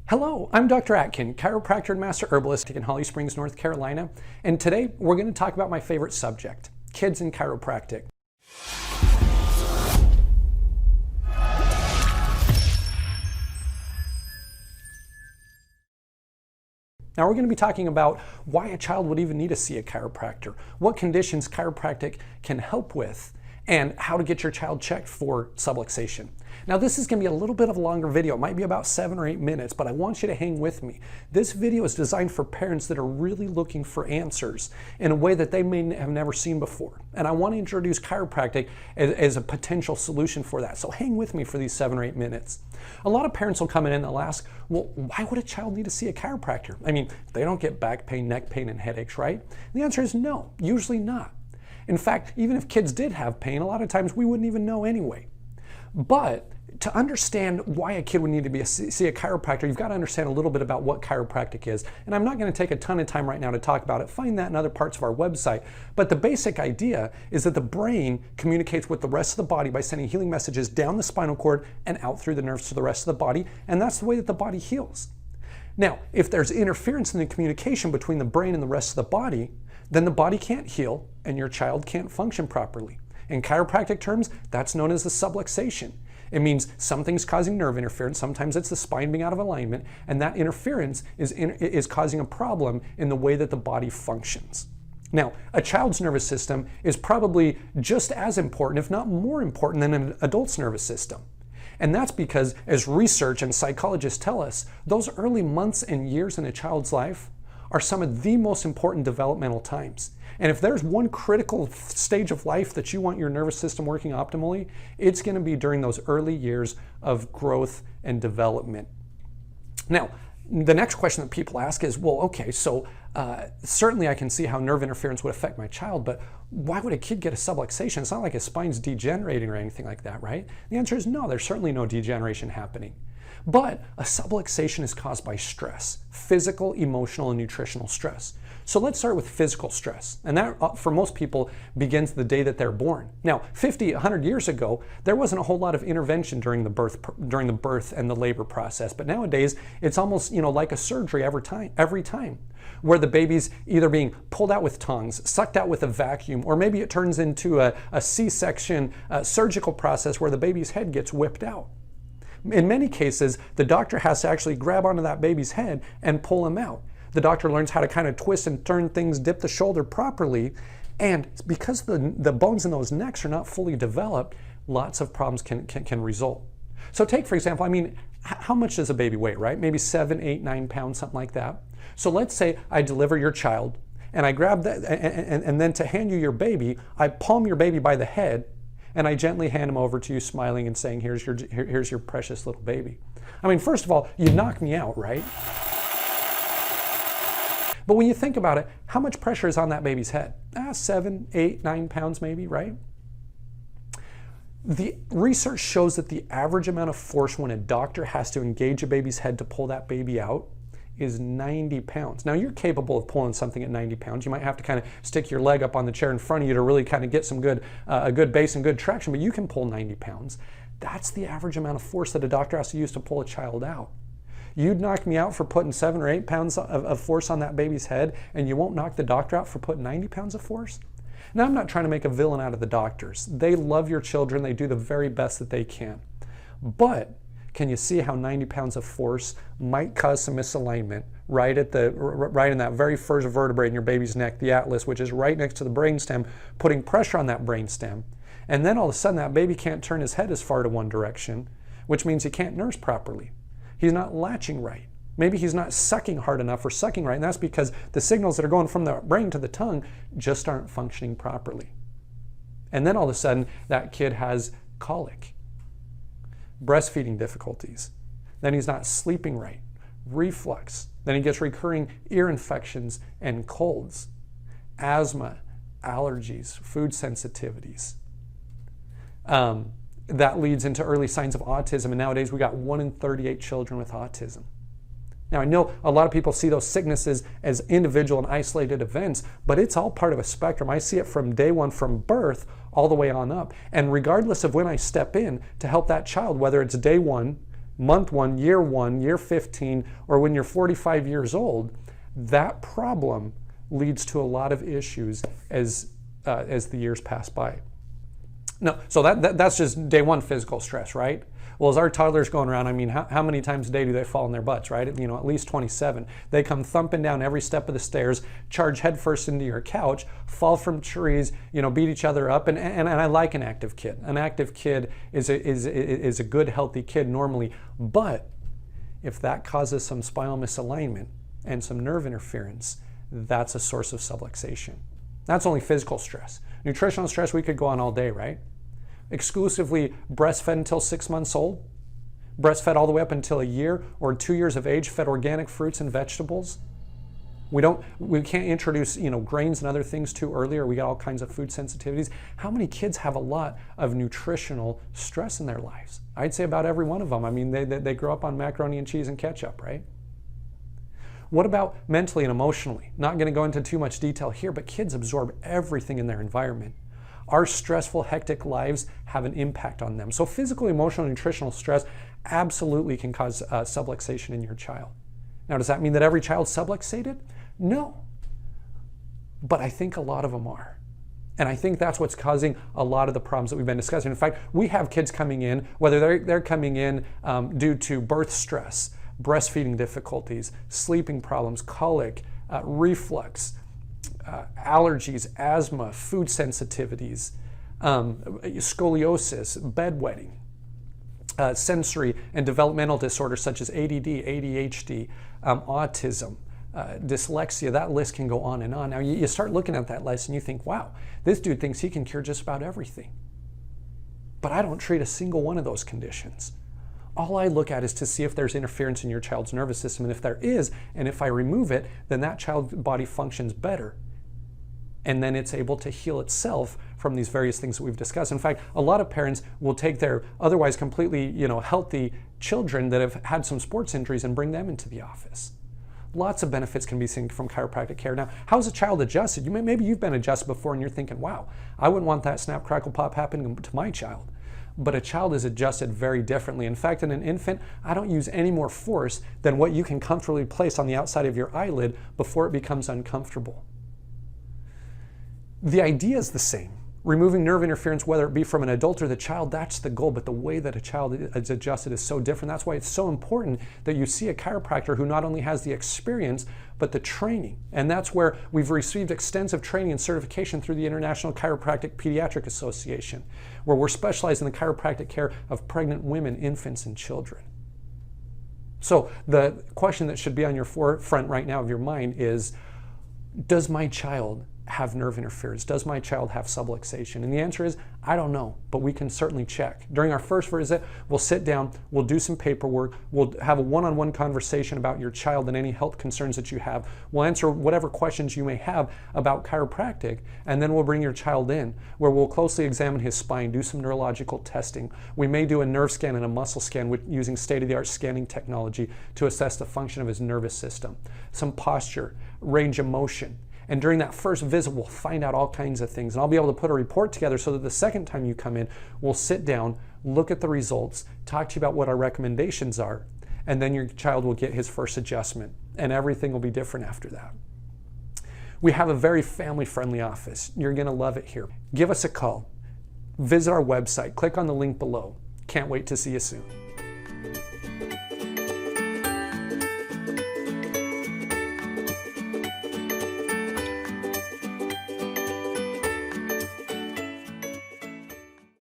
Hello, I'm Dr. Atkin, chiropractor and master herbalist in Holly Springs, North Carolina, and today we're going to talk about my favorite subject, kids and chiropractic. Now we're going to be talking about why a child would even need to see a chiropractor, what conditions chiropractic can help with, and how to get your child checked for subluxation. Now this is going to be a little bit of a longer video. It might be about 7 or 8 minutes, but I want you to hang with me. This video is designed for parents that are really looking for answers in a way that they may have never seen before. And I want to introduce chiropractic as a potential solution for that. So hang with me for these 7 or 8 minutes. A lot of parents will come in and they'll ask, well, why would a child need to see a chiropractor? I mean, they don't get back pain, neck pain, and headaches, right? And the answer is no, usually not. In fact, even if kids did have pain, a lot of times we wouldn't even know anyway. But to understand why a kid would need to see a chiropractor, you've got to understand a little bit about what chiropractic is. And I'm not going to take a ton of time right now to talk about it. Find that in other parts of our website. But the basic idea is that the brain communicates with the rest of the body by sending healing messages down the spinal cord and out through the nerves to the rest of the body. And that's the way that the body heals. Now, if there's interference in the communication between the brain and the rest of the body, then the body can't heal and your child can't function properly. In chiropractic terms, that's known as the subluxation. It means something's causing nerve interference. Sometimes it's the spine being out of alignment, and that interference is causing a problem in the way that the body functions. Now, a child's nervous system is probably just as important, if not more important, than an adult's nervous system. And that's because, as research and psychologists tell us, those early months and years in a child's life are some of the most important developmental times. And if there's one critical stage of life that you want your nervous system working optimally, it's going to be during those early years of growth and development. Now, the next question that people ask is, well, okay, so certainly I can see how nerve interference would affect my child, but why would a kid get a subluxation? It's not like his spine's degenerating or anything like that, right? The answer is no, there's certainly no degeneration happening. But a subluxation is caused by stress, physical, emotional, and nutritional stress. So let's start with physical stress. And that, for most people, begins the day that they're born. Now, 50, 100 years ago, there wasn't a whole lot of intervention during the birth and the labor process. But nowadays, it's almost, like a surgery every time, where the baby's either being pulled out with tongues, sucked out with a vacuum, or maybe it turns into a C-section surgical process where the baby's head gets whipped out. In many cases, the doctor has to actually grab onto that baby's head and pull him out. The doctor learns how to kind of twist and turn things, dip the shoulder properly, and because the bones in those necks are not fully developed, lots of problems can result. So take, for example, how much does a baby weigh, right? Maybe 7, 8, 9 pounds, something like that. So let's say I deliver your child, and I grab that, and then to hand you your baby, I palm your baby by the head, and I gently hand him over to you, smiling and saying, here's your precious little baby. First of all, you knock me out, right? But when you think about it, how much pressure is on that baby's head? 7, 8, 9 pounds maybe, right? The research shows that the average amount of force when a doctor has to engage a baby's head to pull that baby out is 90 pounds. Now, you're capable of pulling something at 90 pounds. You might have to kind of stick your leg up on the chair in front of you to really kind of get some a good base and good traction, but you can pull 90 pounds. That's the average amount of force that a doctor has to use to pull a child out. You'd knock me out for putting 7 or 8 pounds of force on that baby's head, and you won't knock the doctor out for putting 90 pounds of force? Now, I'm not trying to make a villain out of the doctors. They love your children. They do the very best that they can. But can you see how 90 pounds of force might cause some misalignment right in that very first vertebrae in your baby's neck, the atlas, which is right next to the brainstem, putting pressure on that brainstem. And then all of a sudden that baby can't turn his head as far to one direction, which means he can't nurse properly. He's not latching right. Maybe he's not sucking hard enough or sucking right, and that's because the signals that are going from the brain to the tongue just aren't functioning properly. And then all of a sudden that kid has colic, breastfeeding difficulties, then he's not sleeping right, reflux, then he gets recurring ear infections and colds, asthma, allergies, food sensitivities. That leads into early signs of autism, and nowadays we got 1 in 38 children with autism. Now, I know a lot of people see those sicknesses as individual and isolated events, but it's all part of a spectrum. I see it from day one, from birth, all the way on up. And regardless of when I step in to help that child, whether it's day 1, month 1, year 15, or when you're 45 years old, that problem leads to a lot of issues as the years pass by. No, so that's just day one physical stress, right? Well, as our toddlers going around, I mean, how many times a day do they fall on their butts, right? You know, at least 27. They come thumping down every step of the stairs, charge headfirst into your couch, fall from trees, you know, beat each other up. And I like an active kid. An active kid is a good, healthy kid normally. But if that causes some spinal misalignment and some nerve interference, that's a source of subluxation. That's only physical stress. Nutritional stress, we could go on all day, right? Exclusively breastfed until 6 months old, breastfed all the way up until a year or 2 years of age, fed organic fruits and vegetables. We can't introduce, you know, grains and other things too early, or we got all kinds of food sensitivities. How many kids have a lot of nutritional stress in their lives? I'd say about every one of them. I mean, they grow up on macaroni and cheese and ketchup, right? What about mentally and emotionally? Not going to go into too much detail here, but kids absorb everything in their environment. Our stressful, hectic lives have an impact on them. So physical, emotional, nutritional stress absolutely can cause subluxation in your child. Now, does that mean that every child's subluxated? No. But I think a lot of them are. And I think that's what's causing a lot of the problems that we've been discussing. In fact, we have kids coming in, whether they're coming in due to birth stress, breastfeeding difficulties, sleeping problems, colic, reflux, allergies, asthma, food sensitivities, scoliosis, bedwetting, sensory and developmental disorders such as ADD, ADHD, autism, dyslexia. That list can go on and on. Now you start looking at that list and you think, wow, this dude thinks he can cure just about everything. But I don't treat a single one of those conditions. All I look at is to see if there's interference in your child's nervous system, and if there is, and if I remove it, then that child's body functions better. And then it's able to heal itself from these various things that we've discussed. In fact, a lot of parents will take their otherwise completely, you know, healthy children that have had some sports injuries and bring them into the office. Lots of benefits can be seen from chiropractic care. Now, how's a child adjusted? Maybe you've been adjusted before and you're thinking, wow, I wouldn't want that snap, crackle, pop happening to my child. But a child is adjusted very differently. In fact, in an infant, I don't use any more force than what you can comfortably place on the outside of your eyelid before it becomes uncomfortable. The idea is the same. Removing nerve interference, whether it be from an adult or the child, that's the goal. But the way that a child is adjusted is so different. That's why it's so important that you see a chiropractor who not only has the experience, but the training. And that's where we've received extensive training and certification through the International Chiropractic Pediatric Association, where we're specialized in the chiropractic care of pregnant women, infants, and children. So the question that should be on your forefront right now of your mind is, does my child have nerve interference? Does my child have subluxation? And the answer is, I don't know, but we can certainly check. During our first visit, we'll sit down, we'll do some paperwork, we'll have a one-on-one conversation about your child and any health concerns that you have. We'll answer whatever questions you may have about chiropractic, and then we'll bring your child in, where we'll closely examine his spine, do some neurological testing. We may do a nerve scan and a muscle scan using state-of-the-art scanning technology to assess the function of his nervous system. Some posture, range of motion. And during that first visit, we'll find out all kinds of things. And I'll be able to put a report together so that the second time you come in, we'll sit down, look at the results, talk to you about what our recommendations are, and then your child will get his first adjustment. And everything will be different after that. We have a very family-friendly office. You're going to love it here. Give us a call. Visit our website. Click on the link below. Can't wait to see you soon.